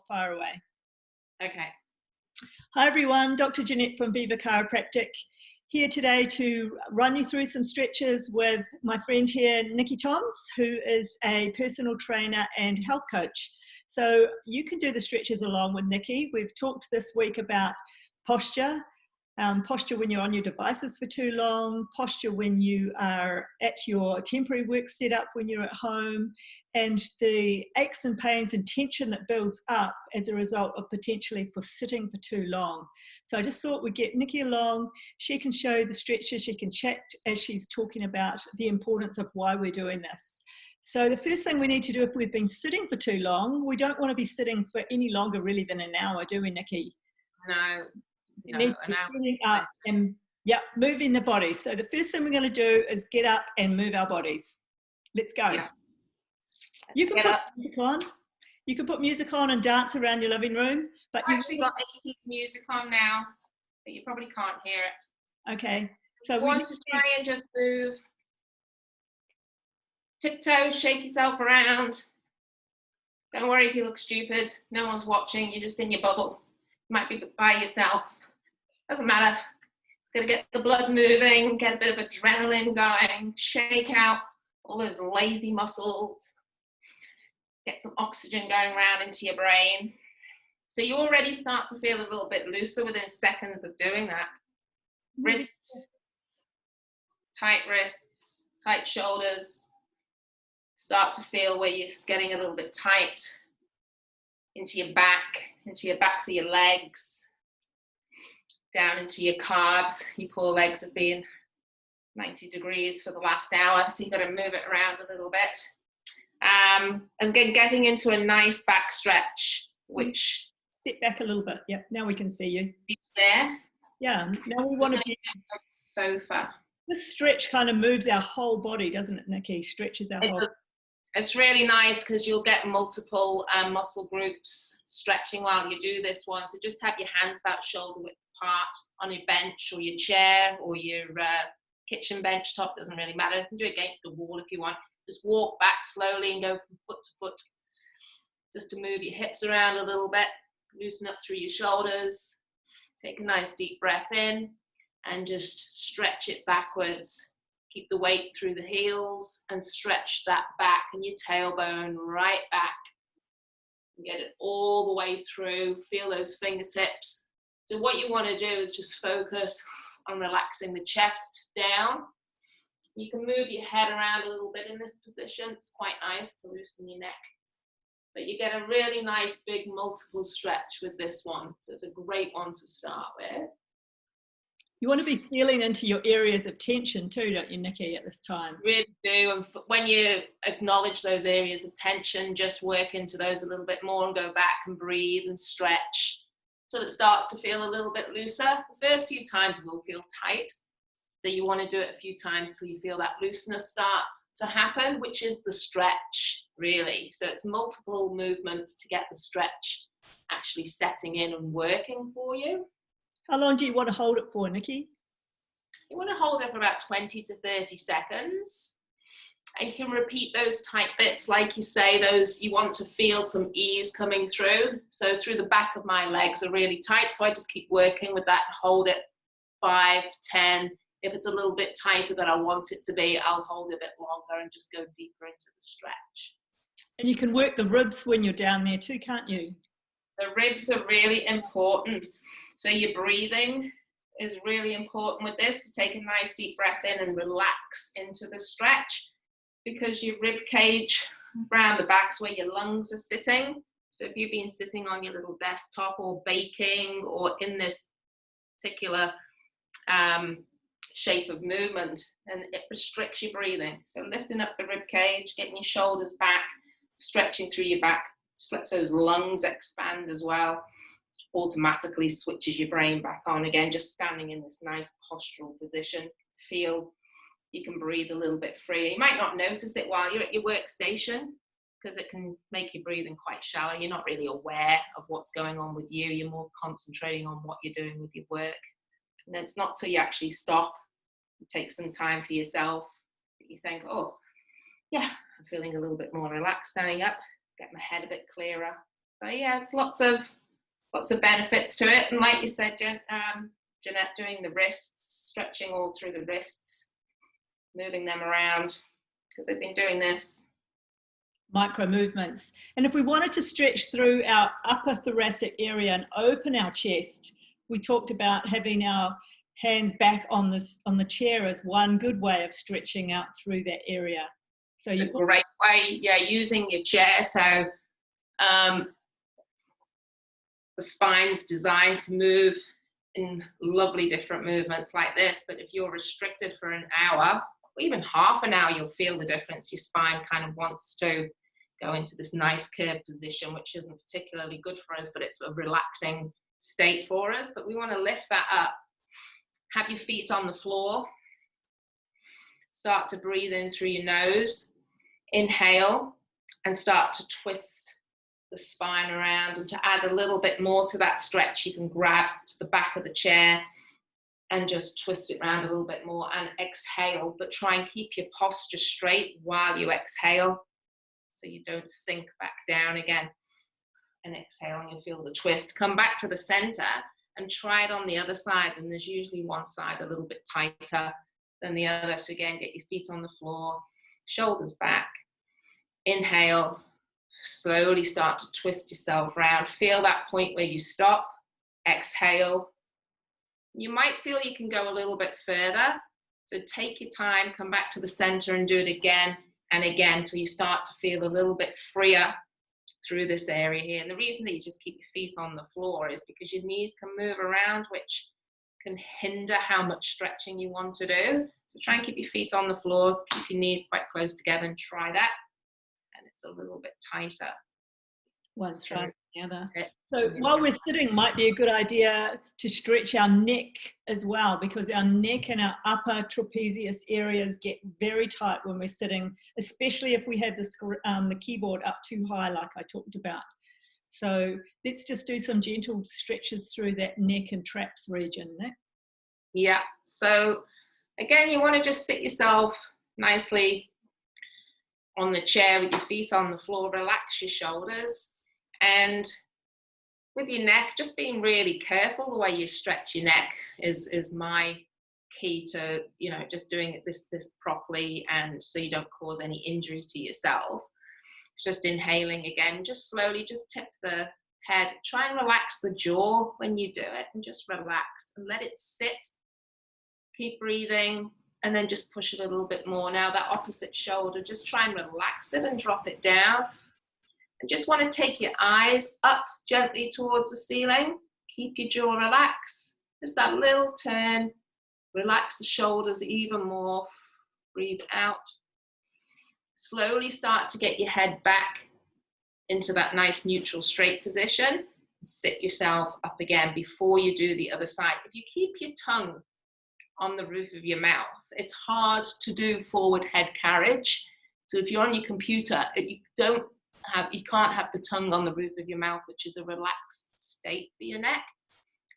far away. Okay. Hi everyone, Dr. Janette from Vivo Chiropractic, here today to run you through some stretches with my friend here, Nikki Toms, who is a personal trainer and health coach. So you can do the stretches along with Nikki. We've talked this week about posture, posture when you're on your devices for too long, posture when you are at your temporary work setup when you're at home, and the aches and pains and tension that builds up as a result of potentially for sitting for too long. So I just thought we'd get Nikki along. She can show the stretches, she can chat as she's talking about the importance of why we're doing this. So the first thing we need to do if we've been sitting for too long, we don't want to be sitting for any longer really than an hour, do we, Nikki? No. You need to be getting up and moving the body. So the first thing we're going to do is get up and move our bodies. Let's go. Yeah. You can put music on. You can put music on and dance around your living room. But I've actually got 80s music on now, but you probably can't hear it. Okay. So you want to try and just move. Tiptoe, shake yourself around. Don't worry if you look stupid. No one's watching. You're just in your bubble. You might be by yourself. Doesn't matter. It's going to get the blood moving, get a bit of adrenaline going, shake out all those lazy muscles, get some oxygen going around into your brain. So you already start to feel a little bit looser within seconds of doing that. Wrists, tight shoulders. Start to feel where you're getting a little bit tight into your backs of your legs, down into your calves. Your poor legs have been 90 degrees for the last hour, so you've got to move it around a little bit. And then getting into a nice back stretch, which... Step back a little bit. Yep, now we can see you. There. Yeah, now we want to be... Sofa. This stretch kind of moves our whole body, doesn't it, Nikki? Stretches our whole... It's really nice because you'll get multiple muscle groups stretching while you do this one. So just have your hands about shoulder width apart on your bench or your chair or your kitchen bench top, doesn't really matter. You can do it against the wall if you want. Just walk back slowly and go from foot to foot, just to move your hips around a little bit, loosen up through your shoulders. Take a nice deep breath in and just stretch it backwards. Keep the weight through the heels and stretch that back and your tailbone right back. Get it all the way through. Feel those fingertips. So what you want to do is just focus on relaxing the chest down. You can move your head around a little bit in this position. It's quite nice to loosen your neck. But you get a really nice big multiple stretch with this one. So it's a great one to start with. You want to be feeling into your areas of tension too, don't you, Nikki, at this time? Really do. And when you acknowledge those areas of tension, just work into those a little bit more and go back and breathe and stretch so it starts to feel a little bit looser. The first few times will feel tight. So you want to do it a few times till you feel that looseness start to happen, which is the stretch, really. So it's multiple movements to get the stretch actually setting in and working for you. How long do you want to hold it for, Nikki? You want to hold it for about 20 to 30 seconds. And you can repeat those tight bits, like you say, those you want to feel some ease coming through. So through the back of my legs are really tight, so I just keep working with that. Hold it 5, 10. If it's a little bit tighter than I want it to be, I'll hold it a bit longer and just go deeper into the stretch. And you can work the ribs when you're down there too, can't you? The ribs are really important. So your breathing is really important with this, to take a nice deep breath in and relax into the stretch, because your rib cage around the back is where your lungs are sitting. So if you've been sitting on your little desktop or baking or in this particular shape of movement, and it restricts your breathing. So lifting up the rib cage, getting your shoulders back, stretching through your back, just lets those lungs expand as well. Automatically switches your brain back on again, just standing in this nice postural position. Feel you can breathe a little bit freer. You might not notice it while you're at your workstation, because it can make your breathing quite shallow. You're not really aware of what's going on with you. You're more concentrating on what you're doing with your work. And it's not till you actually stop, you take some time for yourself, that you think, oh, yeah, I'm feeling a little bit more relaxed standing up, get my head a bit clearer. So yeah, it's lots of benefits to it. And like you said, Janette, doing the wrists, stretching all through the wrists, moving them around, because they've been doing this. Micro movements. And if we wanted to stretch through our upper thoracic area and open our chest, we talked about having our hands back on the chair as one good way of stretching out through that area. So it's a great way, yeah, using your chair. So the spine's designed to move in lovely different movements like this, but if you're restricted for an hour, or even half an hour, you'll feel the difference. Your spine kind of wants to go into this nice curved position, which isn't particularly good for us, but it's a relaxing state for us. But we want to lift that up. Have your feet on the floor. Start to breathe in through your nose. Inhale and start to twist the spine around. And to add a little bit more to that stretch, you can grab to the back of the chair and just twist it around a little bit more and exhale, but try and keep your posture straight while you exhale so you don't sink back down again. And exhale and you'll feel the twist. Come back to the center and try it on the other side. And there's usually one side a little bit tighter than the other. So again, get your feet on the floor, shoulders back. Inhale, slowly start to twist yourself around. Feel that point where you stop. Exhale. You might feel you can go a little bit further. So take your time, come back to the center and do it again and again until you start to feel a little bit freer through this area here. And the reason that you just keep your feet on the floor is because your knees can move around, which can hinder how much stretching you want to do. So try and keep your feet on the floor, keep your knees quite close together and try that. And it's a little bit tighter. One side the other. So while we're sitting, might be a good idea to stretch our neck as well, because our neck and our upper trapezius areas get very tight when we're sitting, especially if we have the keyboard up too high, like I talked about. So let's just do some gentle stretches through that neck and traps region. Yeah. So again, you want to just sit yourself nicely on the chair with your feet on the floor, relax your shoulders. And with your neck, just being really careful the way you stretch your neck is my key to, just doing it this properly, and so you don't cause any injury to yourself. It's just inhaling again, just slowly, just tip the head. Try and relax the jaw when you do it, and just relax and let it sit. Keep breathing, and then just push it a little bit more. Now that opposite shoulder, just try and relax it and drop it down. And just want to take your eyes up gently towards the ceiling. Keep your jaw relaxed. Just that little turn. Relax the shoulders even more. Breathe out. Slowly start to get your head back into that nice neutral straight position. Sit yourself up again before you do the other side. If you keep your tongue on the roof of your mouth, it's hard to do forward head carriage. So if you're on your computer, you can't have the tongue on the roof of your mouth, which is a relaxed state for your neck.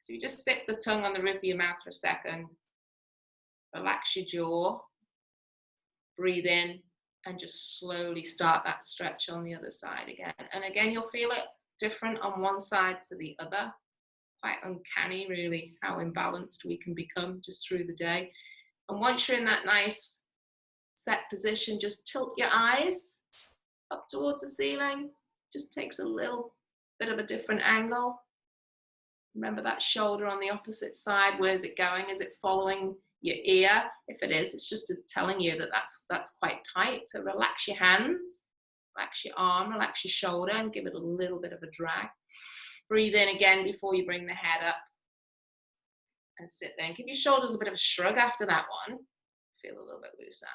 So you just sit the tongue on the roof of your mouth for a second. Relax your jaw. Breathe in and just slowly start that stretch on the other side again. And again, you'll feel it different on one side to the other. Quite uncanny, really, how imbalanced we can become just through the day. And once you're in that nice set position, just tilt your eyes up towards the ceiling. Just takes a little bit of a different angle. Remember that shoulder on the opposite side. Where's it going? Is it following your ear? If it is, it's just telling you that that's quite tight. So relax your hands, relax your arm, relax your shoulder, and give it a little bit of a drag. Breathe in again before you bring the head up and sit there. And give your shoulders a bit of a shrug after that one. Feel a little bit looser.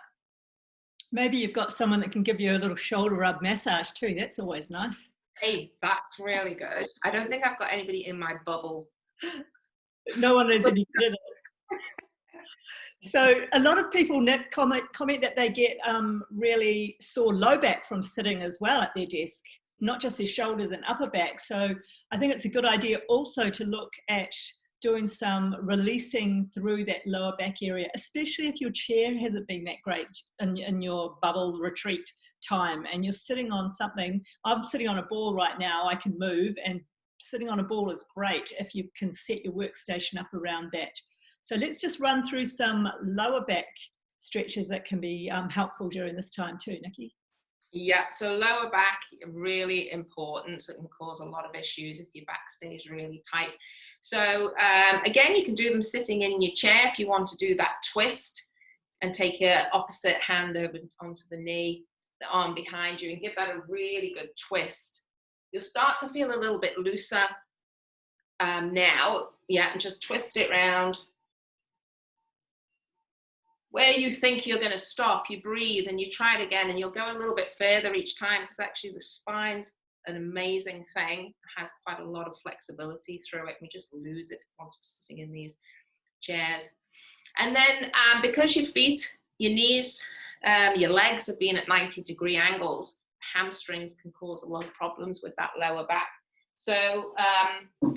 Maybe you've got someone that can give you a little shoulder rub massage too. That's always nice. Hey, that's really good. I don't think I've got anybody in my bubble. No one is any good at it. So a lot of people comment that they get really sore low back from sitting as well at their desk, not just their shoulders and upper back. So I think it's a good idea also to look at doing some releasing through that lower back area, especially if your chair hasn't been that great in your bubble retreat. time and you're sitting on something. I'm sitting on a ball right now, I can move, and sitting on a ball is great if you can set your workstation up around that. So let's just run through some lower back stretches that can be helpful during this time too, Nikki. Yeah, so lower back, really important. So it can cause a lot of issues if your back stays really tight. So again, you can do them sitting in your chair if you want to do that twist and take your opposite hand over onto the knee, the arm behind you, and give that a really good twist. You'll start to feel a little bit looser now. Yeah, and just twist it round. Where you think you're going to stop, you breathe and you try it again, and you'll go a little bit further each time, because actually the spine's an amazing thing. It has quite a lot of flexibility through it. We just lose it once we're sitting in these chairs. And then because your feet, your knees, your legs have been at 90-degree angles, hamstrings can cause a lot of problems with that lower back. So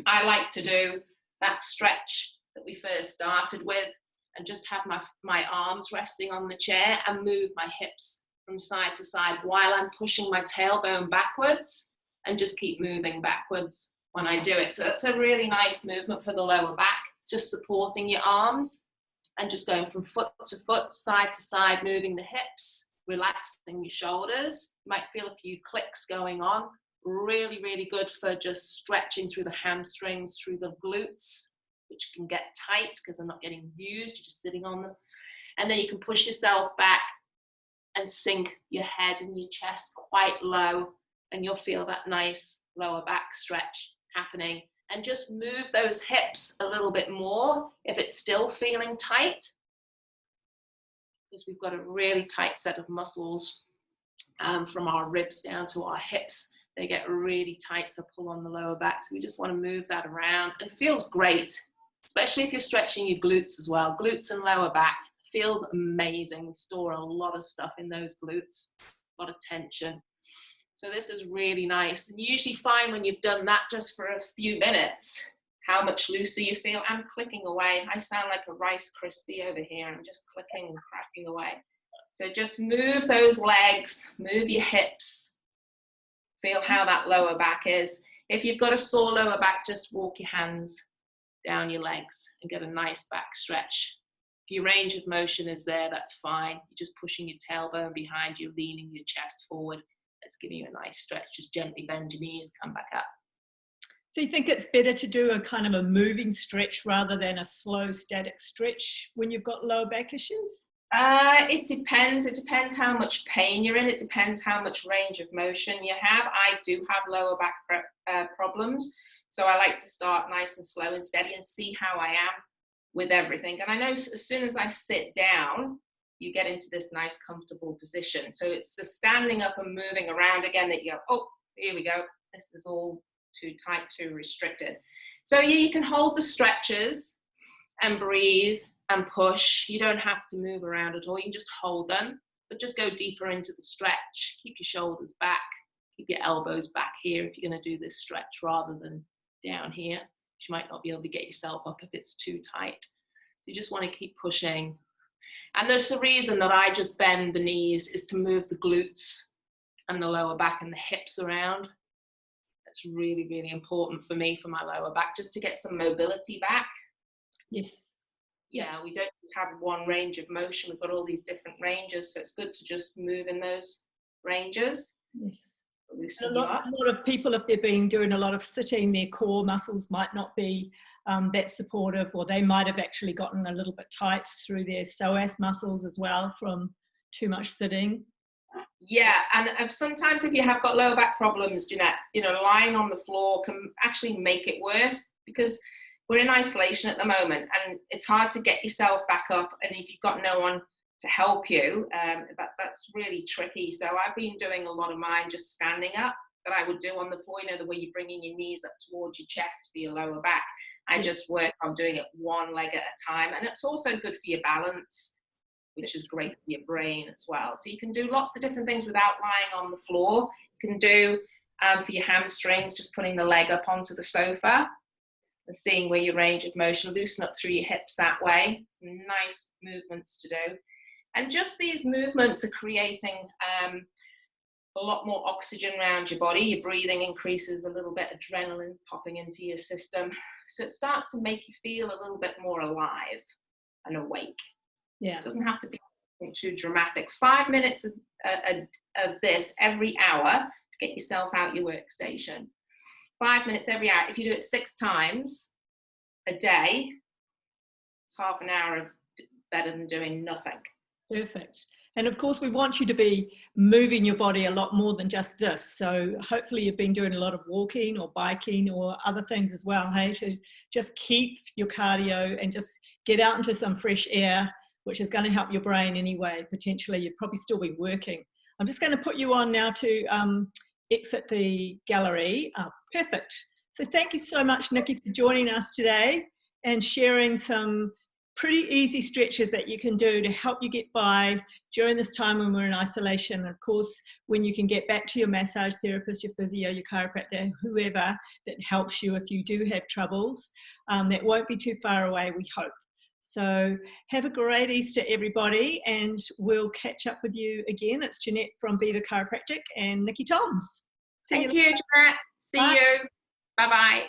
I like to do that stretch that we first started with, and just have my arms resting on the chair and move my hips from side to side while I'm pushing my tailbone backwards, and just keep moving backwards when I do it. So it's a really nice movement for the lower back. It's just supporting your arms and just going from foot to foot, side to side, moving the hips, relaxing your shoulders. You might feel a few clicks going on. Really, really good for just stretching through the hamstrings, through the glutes, which can get tight because they're not getting used. You're just sitting on them. And then you can push yourself back and sink your head and your chest quite low, and you'll feel that nice lower back stretch happening. And just move those hips a little bit more if it's still feeling tight, because we've got a really tight set of muscles from our ribs down to our hips. They get really tight, so pull on the lower back. So we just want to move that around. It feels great, especially if you're stretching your glutes as well. Glutes and lower back feels amazing. We store a lot of stuff in those glutes, a lot of tension. So this is really nice. And you usually find when you've done that just for a few minutes, how much looser you feel. I'm clicking away. I sound like a Rice Krispie over here. I'm just clicking and cracking away. So just move those legs, move your hips. Feel how that lower back is. If you've got a sore lower back, just walk your hands down your legs and get a nice back stretch. If your range of motion is there, that's fine. You're just pushing your tailbone behind you, leaning your chest forward. Let's give you a nice stretch. Just gently bend your knees, come back up. So you think it's better to do a kind of a moving stretch rather than a slow static stretch when you've got lower back issues? It depends. It depends how much pain you're in. It depends how much range of motion you have. I do have lower back problems. So I like to start nice and slow and steady and see how I am with everything. And I know as soon as I sit down, you get into this nice comfortable position. So it's the standing up and moving around again that you go, oh, here we go. This is all too tight, too restricted. So yeah, you can hold the stretches and breathe and push. You don't have to move around at all. You can just hold them, but just go deeper into the stretch. Keep your shoulders back. Keep your elbows back here if you're going to do this stretch rather than down here. You might not be able to get yourself up if it's too tight. You just want to keep pushing. And there's the reason that I just bend the knees is to move the glutes and the lower back and the hips around. That's really, really important for me, for my lower back, just to get some mobility back. Yes. Yeah, we don't just have one range of motion. We've got all these different ranges, so it's good to just move in those ranges. Yes. A lot of people, if they've been doing a lot of sitting, their core muscles might not be that supportive, or they might have actually gotten a little bit tight through their psoas muscles as well from too much sitting. Yeah, and sometimes if you have got lower back problems, Janette, lying on the floor can actually make it worse, because we're in isolation at the moment and it's hard to get yourself back up. And if you've got no one to help you, that's really tricky. So I've been doing a lot of mine just standing up, that I would do on the floor, the way you're bringing your knees up towards your chest for your lower back. I just work on doing it one leg at a time. And it's also good for your balance, which is great for your brain as well. So you can do lots of different things without lying on the floor. You can do for your hamstrings, just putting the leg up onto the sofa and seeing where your range of motion, loosen up through your hips that way. Some nice movements to do. And just these movements are creating a lot more oxygen around your body. Your breathing increases a little bit, adrenaline's popping into your system. So it starts to make you feel a little bit more alive and awake. Yeah. It doesn't have to be too dramatic. 5 minutes of this every hour to get yourself out your workstation. 5 minutes every hour. If you do it 6 times a day, it's half an hour of better than doing nothing. Perfect. And of course, we want you to be moving your body a lot more than just this. So hopefully you've been doing a lot of walking or biking or other things as well, hey, to just keep your cardio and just get out into some fresh air, which is going to help your brain anyway. Potentially, you'd probably still be working. I'm just going to put you on now to exit the gallery. Oh, perfect. So thank you so much, Nikki, for joining us today and sharing some pretty easy stretches that you can do to help you get by during this time when we're in isolation. And of course, when you can get back to your massage therapist, your physio, your chiropractor, whoever that helps you if you do have troubles, that won't be too far away, we hope. So have a great Easter, everybody, and we'll catch up with you again. It's Janette from Vivo Chiropractic and Nikki Toms. Thank you, Janette. See you. Bye-bye.